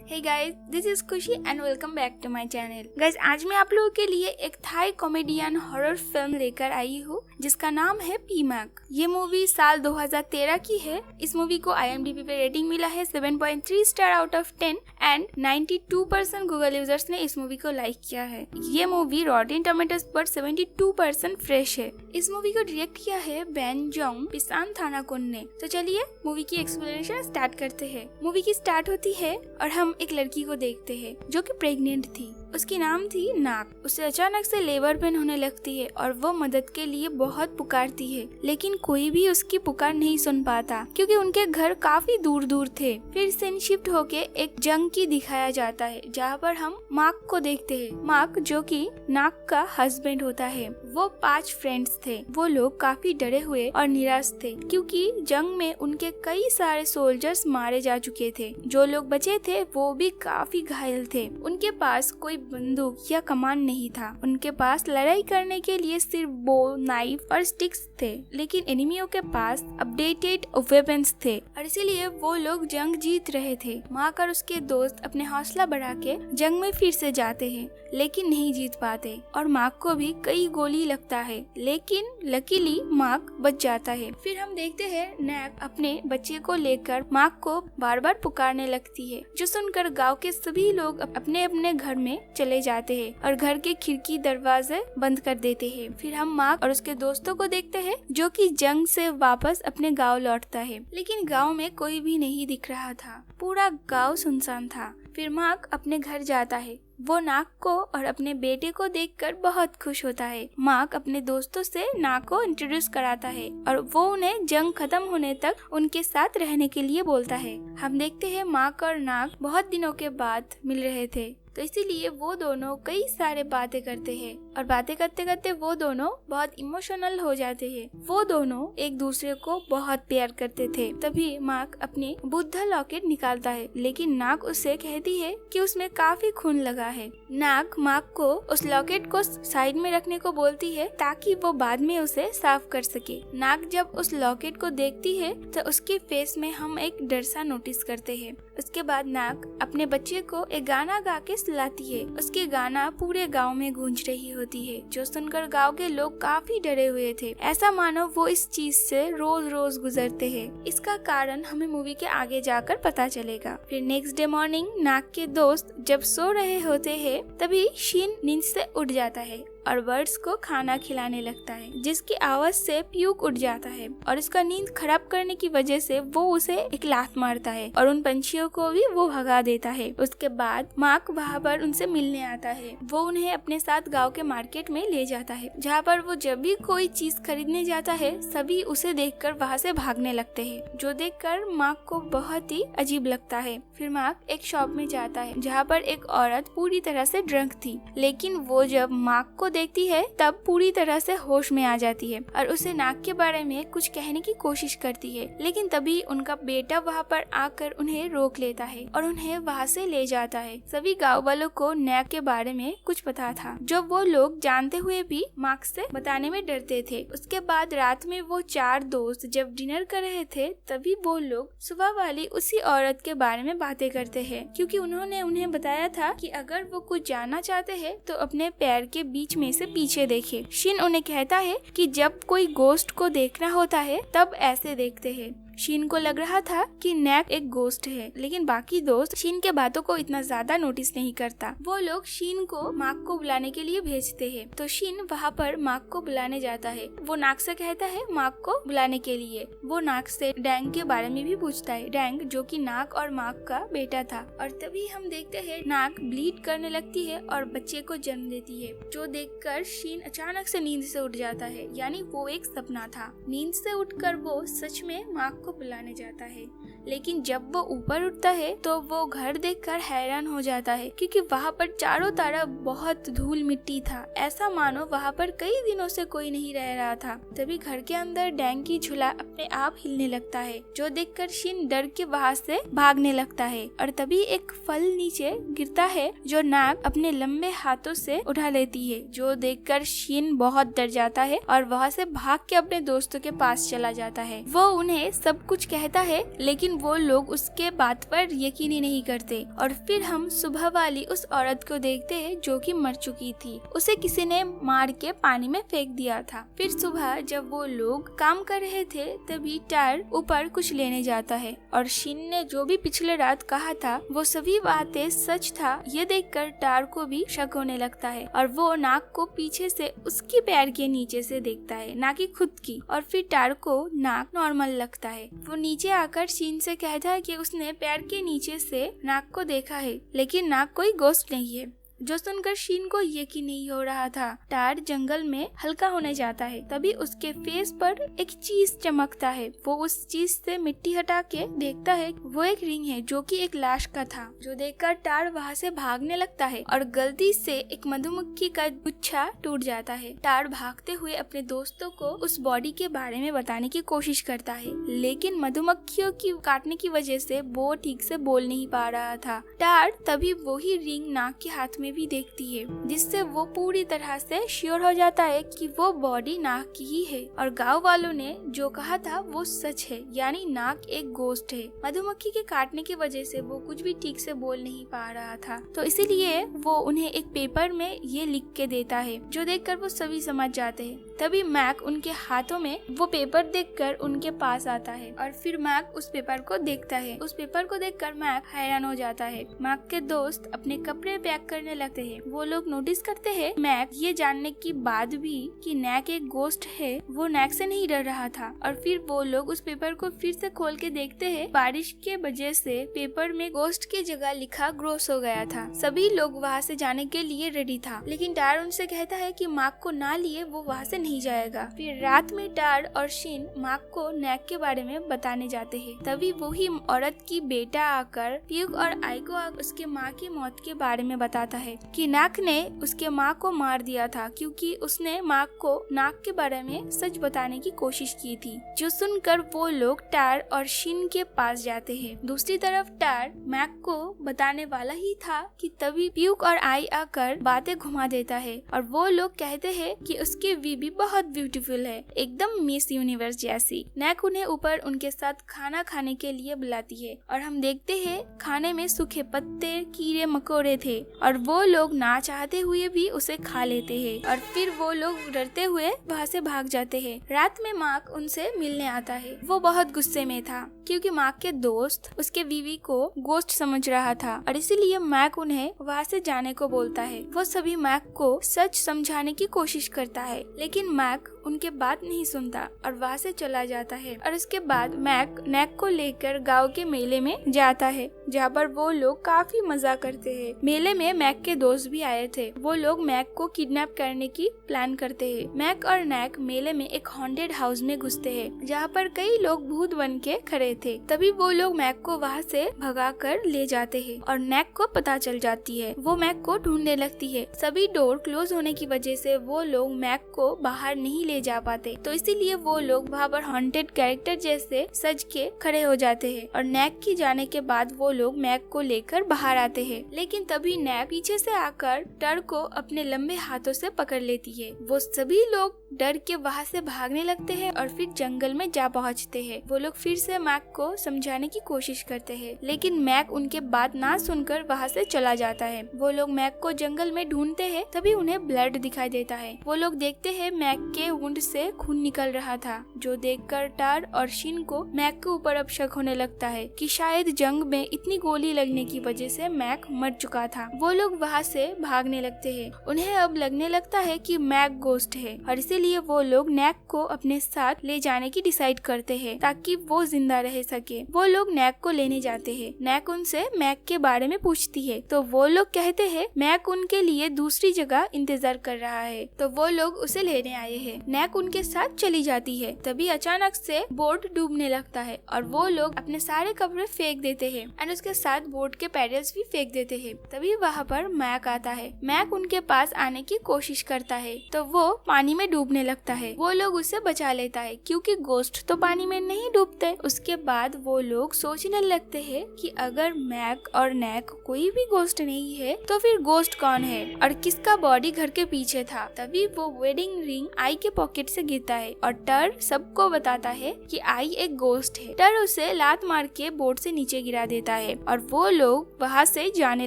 Hey guys, this is Khushi and welcome back to my channel. Guys, आज मैं आप लोगों के लिए एक थाई कॉमेडियन हॉरर फिल्म लेकर आई हूँ जिसका नाम है पीमैक। ये मूवी साल 2013 की है। इस मूवी को IMDb पे रेटिंग मिला है 7.3 star out of 10 and 92% Google users ने इस मूवी को लाइक किया है। ये मूवी रॉटेन टोमेटोज पर 72% फ्रेश है। इस मूवी को डायरेक्ट किया है बेन जोंग पिसान थानाकुन ने। तो चलिए मूवी की एक्सप्लेनेशन स्टार्ट करते हैं। मूवी की स्टार्ट होती है और हम एक लड़की को देखते हैं जो कि प्रेग्नेंट थी। उसकी नाम थी नाक। उसे अचानक से लेबर पेन होने लगती है और वो मदद के लिए बहुत पुकारती है, लेकिन कोई भी उसकी पुकार नहीं सुन पाता क्योंकि उनके घर काफी दूर दूर थे। फिर सीन शिफ्ट होके एक जंग की दिखाया जाता है जहाँ पर हम मार्क को देखते हैं। मार्क जो कि नाक का हस्बैंड होता है। वो 5 फ्रेंड्स थे। वो लोग काफी डरे हुए और निराश थे क्योंकि जंग में उनके कई सारे सोल्जर्स मारे जा चुके थे। जो लोग बचे थे वो भी काफी घायल थे। उनके पास कोई बंदूक या कमान नहीं था। उनके पास लड़ाई करने के लिए सिर्फ बो, नाइफ और स्टिक्स थे, लेकिन एनिमियों के पास अपडेटेड वेपन्स थे और इसीलिए वो लोग जंग जीत रहे थे। मार्क और उसके दोस्त अपने हौसला बढ़ा के जंग में फिर से जाते हैं, लेकिन नहीं जीत पाते और मार्क को भी कई गोली लगता है, लेकिन लकीली मार्क बच जाता है। फिर हम देखते हैं नैक अपने बच्चे को लेकर मार्क को बार बार पुकारने लगती है, जो सुनकर गांव के सभी लोग अपने अपने घर में चले जाते हैं और घर के खिड़की दरवाजे बंद कर देते हैं। फिर हम मार्क और उसके दोस्तों को देखते हैं जो कि जंग से वापस अपने गांव लौटता है, लेकिन गांव में कोई भी नहीं दिख रहा था। पूरा गांव सुनसान था। फिर मार्क अपने घर जाता है। वो नाक को और अपने बेटे को देखकर बहुत खुश होता है। मार्क अपने दोस्तों से नाक को इंट्रोड्यूस कराता है और वो उन्हें जंग खत्म होने तक उनके साथ रहने के लिए बोलता है। हम देखते हैं मार्क और नाक बहुत दिनों के बाद मिल रहे थे, तो इसीलिए वो दोनों कई सारे बातें करते हैं और बातें करते करते वो दोनों बहुत इमोशनल हो जाते हैं। वो दोनों एक दूसरे को बहुत प्यार करते थे। तभी मार्क अपनी बुद्धा लॉकेट निकालता है, लेकिन नाक उससे कहती है कि उसमें काफी खून लगा है। नाक मार्क को उस लॉकेट को साइड में रखने को बोलती है ताकि वो बाद में उसे साफ कर सके। नाक जब उस लॉकेट को देखती है तो उसके फेस में हम एक डर सा नोटिस करते हैं। उसके बाद नाक अपने बच्चे को एक गाना गा के सुलाती है। उसके गाना पूरे गांव में गूंज रही होती है, जो सुनकर गांव के लोग काफी डरे हुए थे। ऐसा मानो वो इस चीज से रोज रोज गुजरते हैं। इसका कारण हमें मूवी के आगे जाकर पता चलेगा। फिर नेक्स्ट डे मॉर्निंग नाक के दोस्त जब सो रहे होते हैं तभी शीन नींद से उठ जाता है और बर्ड्स को खाना खिलाने लगता है, जिसकी आवाज से प्यूक उठ जाता है और इसका नींद खराब करने की वजह से वो उसे एक लात मारता है और उन पंछियों को भी वो भगा देता है। उसके बाद मार्क वहाँ पर उनसे मिलने आता है। वो उन्हें अपने साथ गांव के मार्केट में ले जाता है, जहाँ पर वो जब भी कोई चीज खरीदने जाता है सभी उसे देखकर वहाँ से भागने लगते हैं, जो देखकर मार्क को बहुत ही अजीब लगता है। फिर मार्क एक शॉप में जाता है जहाँ पर एक औरत पूरी तरह से ड्रंक थी, लेकिन वो जब मार्क को देखती है तब पूरी तरह से होश में आ जाती है और उसे नाक के बारे में कुछ कहने की कोशिश करती है, लेकिन तभी उनका बेटा वहाँ पर आकर उन्हें रोक लेता है और उन्हें वहाँ से ले जाता है। सभी गाँव वालों को नाक के बारे में कुछ पता था, जो वो लोग जानते हुए भी मार्क से बताने में डरते थे। उसके बाद रात में वो 4 दोस्त जब डिनर कर रहे थे तभी वो लोग सुबह वाली उसी औरत के बारे में बातें करते हैं, क्योंकि उन्होंने उन्हें बताया था कि अगर वो कुछ जानना चाहते हैं तो अपने पैर के बीच में से पीछे देखे। शिन उन्हें कहता है कि जब कोई गोस्ट को देखना होता है तब ऐसे देखते हैं। शीन को लग रहा था कि नैक एक गोस्ट है, लेकिन बाकी दोस्त शीन के बातों को इतना ज्यादा नोटिस नहीं करता। वो लोग शीन को मार्क को बुलाने के लिए भेजते हैं, तो शीन वहाँ पर मार्क को बुलाने जाता है। वो नाक से कहता है मार्क को बुलाने के लिए। वो नाक से डैंग के बारे में भी पूछता है, डैंग जो कि नाक और मार्क का बेटा था। और तभी हम देखते हैं नाक ब्लीड करने लगती है और बच्चे को जन्म देती है, जो देखकर शीन अचानक से नींद से उठ जाता है, यानी वो एक सपना था। नींद से उठकर वो सच में मार्क को बुलाने जाता है, लेकिन जब वो ऊपर उठता है तो वो घर देखकर हैरान हो जाता है, क्योंकि वहाँ पर चारों तरफ बहुत धूल मिट्टी था। ऐसा मानो वहाँ पर कई दिनों से कोई नहीं रह रहा था। तभी घर के अंदर डैंग की झूला अपने आप हिलने लगता है, जो देखकर शिन डर के वहाँ से भागने लगता है। और तभी एक फल नीचे गिरता है जो नाक अपने लंबे हाथों से उठा लेती है, जो देखकर शिन बहुत डर जाता है और वहाँ से भाग के अपने दोस्तों के पास चला जाता है। वो उन्हें सब सब कुछ कहता है, लेकिन वो लोग उसके बात पर यकीन ही नहीं करते। और फिर हम सुबह वाली उस औरत को देखते हैं जो कि मर चुकी थी। उसे किसी ने मार के पानी में फेंक दिया था। फिर सुबह जब वो लोग काम कर रहे थे तभी टार ऊपर कुछ लेने जाता है और शिन ने जो भी पिछले रात कहा था वो सभी बातें सच था। ये देखकर टार को भी शक होने लगता है और वो नाक को पीछे से उसके पैर के नीचे से देखता है, ना कि खुद की। और फिर टार को नाक नॉर्मल लगता है। वो नीचे आकर शिन से कहता है कि उसने पैर के नीचे से नाक को देखा है, लेकिन नाक कोई गोश्त नहीं है। जो सुनकर शिन को यकीन नहीं हो रहा था। टार जंगल में हल्का होने जाता है, तभी उसके फेस पर एक चीज चमकता है। वो उस चीज से मिट्टी हटा के देखता है, वो एक रिंग है जो कि एक लाश का था। जो देखकर टार वहाँ से भागने लगता है और गलती से एक मधुमक्खी का गुच्छा टूट जाता है। टार भागते हुए अपने दोस्तों को उस बॉडी के बारे में बताने की कोशिश करता है, लेकिन मधुमक्खियों की काटने की वजह से वो ठीक से बोल नहीं पा रहा था। टार तभी वही रिंग नाक के हाथ में भी देखती है, जिससे वो पूरी तरह से श्योर हो जाता है कि वो बॉडी नाक की ही है और गांव वालों ने जो कहा था वो सच है, यानी नाक एक गोश्त है। मधुमक्खी के काटने की वजह से वो कुछ भी ठीक से बोल नहीं पा रहा था, तो इसीलिए वो उन्हें एक पेपर में ये लिख के देता है, जो देखकर वो सभी समझ जाते हैं। तभी मैक उनके हाथों में वो पेपर देखकर उनके पास आता है और फिर मैक उस पेपर को देखता है। उस पेपर को देखकर मैक हैरान हो जाता है। मैक के दोस्त अपने कपड़े पैक करने लगते हैं। वो लोग नोटिस करते हैं मैक ये जानने के बाद भी कि नैक एक गोश्त है, वो नैक से नहीं डर रहा था। और फिर वो लोग उस पेपर को फिर से खोल के देखते हैं। बारिश के वजह से पेपर में गोश्त की जगह लिखा ग्रोस हो गया था। सभी लोग वहाँ से जाने के लिए रेडी था, लेकिन टार उनसे कहता है कि मार्क को ना लिए वो वहाँ से नहीं जाएगा। फिर रात में टार और शिन मार्क को नैक के बारे में बताने जाते हैं। तभी वही औरत की बेटा आकर प्यूक और आई को उसके माँ की मौत के बारे में बताता है कि नाक ने उसके माँ को मार दिया था क्योंकि उसने माँ को नाक के बारे में सच बताने की कोशिश की थी। जो सुनकर वो लोग टार और शिन के पास जाते हैं। दूसरी तरफ टार मैक को बताने वाला ही था कि तभी प्यूक और आई आकर बातें घुमा देता है और वो लोग कहते हैं कि उसकी बीबी बहुत ब्यूटीफुल है, एकदम मिस यूनिवर्स जैसी। नैक उन्हें ऊपर उनके साथ खाना खाने के लिए बुलाती है और हम देखते हैं खाने में सूखे पत्ते, कीड़े मकोड़े थे और वो लोग ना चाहते हुए भी उसे खा लेते हैं और फिर वो लोग डरते हुए वहाँ से भाग जाते हैं। रात में मार्क उनसे मिलने आता है। वो बहुत गुस्से में था क्योंकि मार्क के दोस्त उसके बीवी को गोश्त समझ रहा था और इसीलिए मैक उन्हें वहाँ से जाने को बोलता है। वो सभी मैक को सच समझाने की कोशिश करता है, लेकिन मैक उनके बात नहीं सुनता और वहाँ से चला जाता है। और उसके बाद मैक नैक को लेकर गांव के मेले में जाता है, जहाँ पर वो लोग काफी मजा करते हैं। मेले में मैक के दोस्त भी आए थे। वो लोग मैक को किडनैप करने की प्लान करते हैं। मैक और नैक मेले में एक हॉन्टेड हाउस में घुसते हैं, जहाँ पर कई लोग भूत बन के खड़े थे। तभी वो लोग मैक को वहाँ से भगा कर ले जाते हैं और नैक को पता चल जाती है। वो मैक को ढूंढने लगती है। सभी डोर क्लोज होने की वजह से वो लोग मैक को बाहर नहीं ले जा पाते, तो इसीलिए वो लोग वहाँ पर हॉन्टेड कैरेक्टर जैसे सज के खड़े हो जाते हैं और नैक की जाने के बाद वो लोग मैक को लेकर बाहर आते हैं। लेकिन तभी नैक पीछे से आकर टर को अपने लंबे हाथों से पकड़ लेती है। वो सभी लोग डर के वहाँ से भागने लगते हैं और फिर जंगल में जा पहुँचते हैं। वो लोग फिर से मैक को समझाने की कोशिश करते हैं, लेकिन मैक उनके बात ना सुनकर वहाँ से चला जाता है। वो लोग मैक को जंगल में ढूंढते हैं, तभी उन्हें ब्लड दिखाई देता है। वो लोग देखते हैं मैक के वुंड से खून निकल रहा था, जो देखकर टार और शिन को मैक के ऊपर अब शक होने लगता है कि शायद जंग में इतनी गोली लगने की वजह से मैक मर चुका था। वो लोग वहाँ से भागने लगते हैं। उन्हें अब लगने लगता है कि मैक गोस्ट है और इसीलिए वो लोग नैक को अपने साथ ले जाने की डिसाइड करते हैं ताकि वो जिंदा रह सके। वो लोग नैक को लेने जाते हैं। नैक उनसे मैक के बारे में पूछती है, तो वो लोग कहते हैं मैक उनके लिए दूसरी जगह इंतजार कर रहा है, तो वो लोग उसे लेने आए हैं। नैक उनके साथ चली जाती है। तभी अचानक से बोट डूबने लगता है और वो लोग अपने सारे कपड़े फेंक देते हैं और उसके साथ बोट के पैडल्स भी फेंक देते हैं। तभी वहाँ पर मैक आता है। मैक उनके पास आने की कोशिश करता है तो वो पानी में डूबने लगता है। वो लोग उसे बचा लेता है क्योंकि गोश्त तो पानी में नहीं डूबते। उसके बाद वो लोग सोचने लगते हैं कि अगर मैक और नैक कोई भी गोश्त नहीं है तो फिर गोश्त कौन है और किसका बॉडी घर के पीछे था। तभी वो वेडिंग रिंग आई के पॉकेट से गिरता है और टर सबको बताता है कि आई एक गोस्ट है। टर उसे लात मार के बोट से नीचे गिरा देता है और वो लोग वहाँ से जाने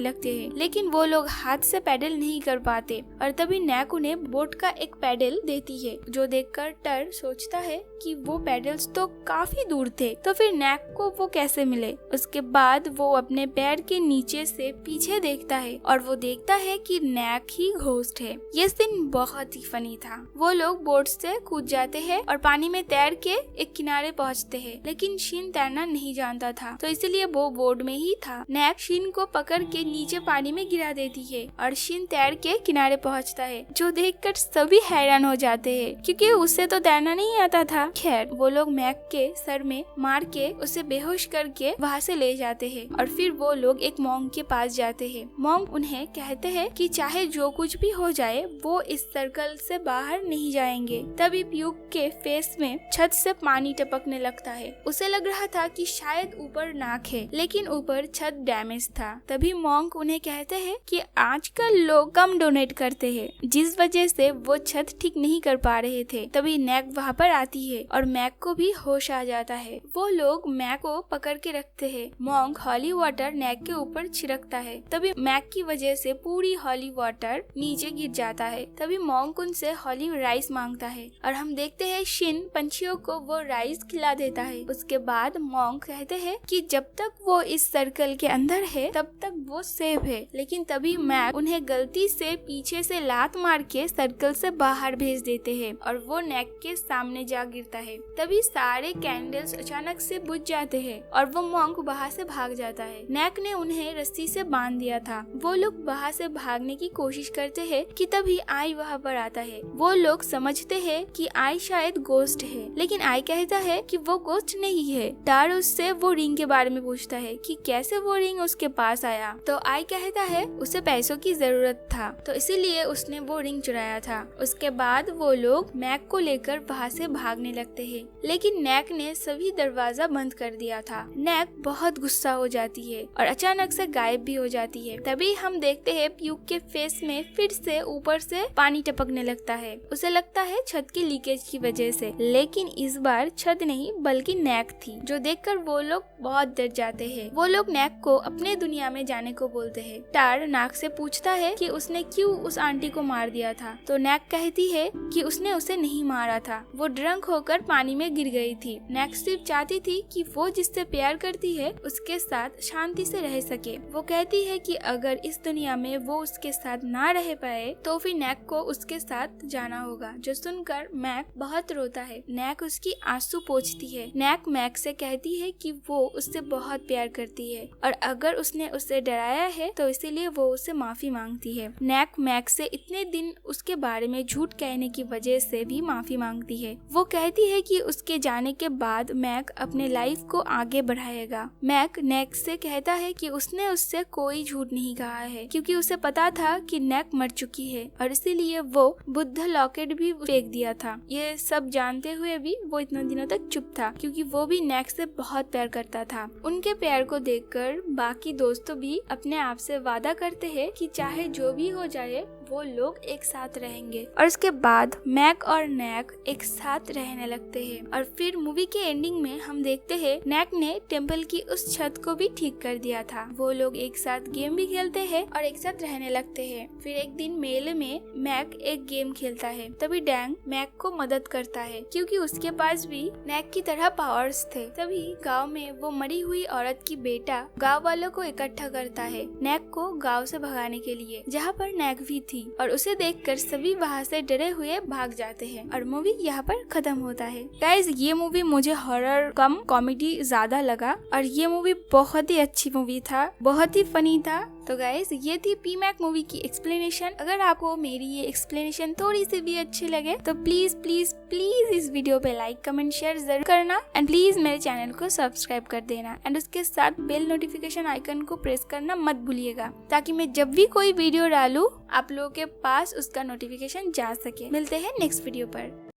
लगते हैं, लेकिन वो लोग हाथ से पैडल नहीं कर पाते और तभी नैक उन्हें बोट का एक पैडल देती है, जो देखकर टर सोचता है कि वो पैडल्स तो काफी दूर थे, तो फिर नैक को वो कैसे मिले। उसके बाद वो अपने पैर के नीचे से पीछे देखता है और वो देखता है कि नैक ही घोस्ट है। ये सीन बहुत ही फनी था। वो लोग बोट से कूद जाते हैं और पानी में तैर के एक किनारे पहुंचते हैं, लेकिन शिन तैरना नहीं जानता था, तो इसलिए वो बोट में ही था। नैक शिन को पकड़ के नीचे पानी में गिरा देती है और शिन तैर के किनारे पहुंचता है, जो देखकर सभी हैरान हो जाते हैं क्योंकि उसे तो तैरना नहीं आता था। खैर, वो लोग मैक के सर में मार के उसे बेहोश करके वहाँ से ले जाते हैं और फिर वो लोग एक मॉन्क के पास जाते हैं। मॉन्क उन्हें कहते हैं कि चाहे जो कुछ भी हो जाए वो इस सर्कल से बाहर नहीं जाएंगे। तभी प्यूक के फेस में छत से पानी टपकने लगता है। उसे लग रहा था कि शायद ऊपर नाक है, लेकिन ऊपर छत डैमेज था। तभी मॉन्क उन्हें कहते हैं कि आजकल लोग कम डोनेट करते हैं, जिस वजह से वो छत ठीक नहीं कर पा रहे थे। तभी नैक वहाँ पर आती है और मैक को भी होश आ जाता है। वो लोग मैक को पकड़ के रखते हैं। मॉन्क हॉली वाटर नैक के ऊपर छिड़कता है। तभी मैक की वजह से पूरी हॉली वाटर नीचे गिर जाता है। तभी मॉन्क उनसे हॉली राइस मांगता है और हम देखते हैं शिन पंछियों को वो राइस खिला देता है। उसके बाद मॉन्क कहते हैं कि जब तक वो इस सर्कल के अंदर है तब तक वो सेफ है, लेकिन तभी मैक उन्हें गलती से पीछे से लात मार के सर्कल से बाहर भेज देते हैं और वो नैक के सामने जा गिरता है। तभी सारे कैंडल्स अचानक से बुझ जाते हैं और वो मॉन्क वहाँ से भाग जाता है। नैक ने उन्हें रस्सी से बांध दिया था। वो लोग वहाँ से भागने की कोशिश करते हैं कि तभी आई वहाँ पर आता है। वो लोग समझते हैं कि आई शायद गोस्ट है, लेकिन आई कहता है कि वो गोस्ट नहीं है। टार उससे वो रिंग के बारे में पूछता है कि कैसे वो रिंग उसके पास आया, तो आई कहता है उसे पैसों की जरूरत था, तो इसीलिए उसने वो रिंग चुराया था। उसके बाद वो लोग मैक को लेकर वहाँ से भागने लगते हैं, लेकिन नैक ने सभी दरवाजा बंद कर दिया था। नैक बहुत गुस्सा हो जाती है और अचानक से गायब भी हो जाती है। तभी हम देखते हैं प्यूक के फेस में फिर से ऊपर से पानी टपकने लगता है। उसे लगता है छत की लीकेज की वजह से, लेकिन इस बार छत नहीं बल्कि नैक थी, जो देखकर वो लोग बहुत डर जाते हैं। वो लोग नैक को अपने दुनिया में जाने को बोलते हैं। टार नाक से पूछता है कि उसने क्यों उस आंटी को मार दिया था, तो नैक कहती है कि उसने उसे नहीं मारा था, वो ड्रंक होकर पानी में गिर गई थी। नैक सिर्फ चाहती थी कि वो जिससे प्यार करती है उसके साथ शांति से रह सके। वो कहती है कि अगर इस दुनिया में वो उसके साथ ना रह पाए तो फिर नैक को उसके साथ जाना होगा, जो सुनकर मैक बहुत रोता है। नैक उसकी आंसू पोंछती है। नैक मैक से कहती है कि वो उससे बहुत प्यार करती है और अगर उसने उसे डराया है तो इसीलिए वो उसे माफी मांगती है। नैक मैक से इतने दिन उसके बारे में झूठ कहने की वजह से भी माफी मांगती है। वो कहती है कि उसके जाने के बाद मैक अपने लाइफ को आगे बढ़ाएगा। मैक नैक से कहता है कि उसने उससे कोई झूठ नहीं कहा है, क्योंकि उसे पता था कि नैक मर चुकी है और इसीलिए वो बुद्ध लॉकेट भी फेंक दिया था। ये सब जानते हुए भी वो इतने दिनों तक चुप था, क्योंकि वो भी नैक से बहुत प्यार करता था। उनके प्यार को देखकर बाकी दोस्तों भी अपने आप से वादा करते हैं कि चाहे जो भी हो जाए वो लोग एक साथ रहेंगे। और उसके बाद मैक और नैक एक साथ रहने लगते हैं। और फिर मूवी के एंडिंग में हम देखते हैं नैक ने टेम्पल की उस छत को भी ठीक कर दिया था। वो लोग एक साथ गेम भी खेलते हैं और एक साथ रहने लगते हैं। फिर एक दिन मेले में मैक एक गेम खेलता है, तभी डैंग मैक को मदद करता है, क्योंकि उसके पास भी नैक की तरह पावर्स थे। तभी गांव में वो मरी हुई औरत की बेटा गांव वालों को इकट्ठा करता है नैक को गांव से भगाने के लिए, जहाँ पर नैक भी थी, और उसे देखकर सभी वहाँ से डरे हुए भाग जाते हैं और मूवी यहाँ पर खत्म होता है। गाइस, ये मूवी मुझे हॉरर कम कॉमेडी ज्यादा लगा और ये मूवी बहुत ही अच्छी मूवी था, बहुत ही फनी था। तो गाइस, ये थी पीमैक मूवी की एक्सप्लेनेशन। अगर आपको मेरी ये एक्सप्लेनेशन थोड़ी सी भी अच्छी लगे तो प्लीज प्लीज प्लीज इस वीडियो पे लाइक कमेंट शेयर जरूर करना एंड प्लीज मेरे चैनल को सब्सक्राइब कर देना एंड उसके साथ बेल नोटिफिकेशन आइकन को प्रेस करना मत भूलिएगा, ताकि मैं जब भी कोई वीडियो डालूं आप लोगों के पास उसका नोटिफिकेशन जा सके। मिलते हैं नेक्स्ट वीडियो पर।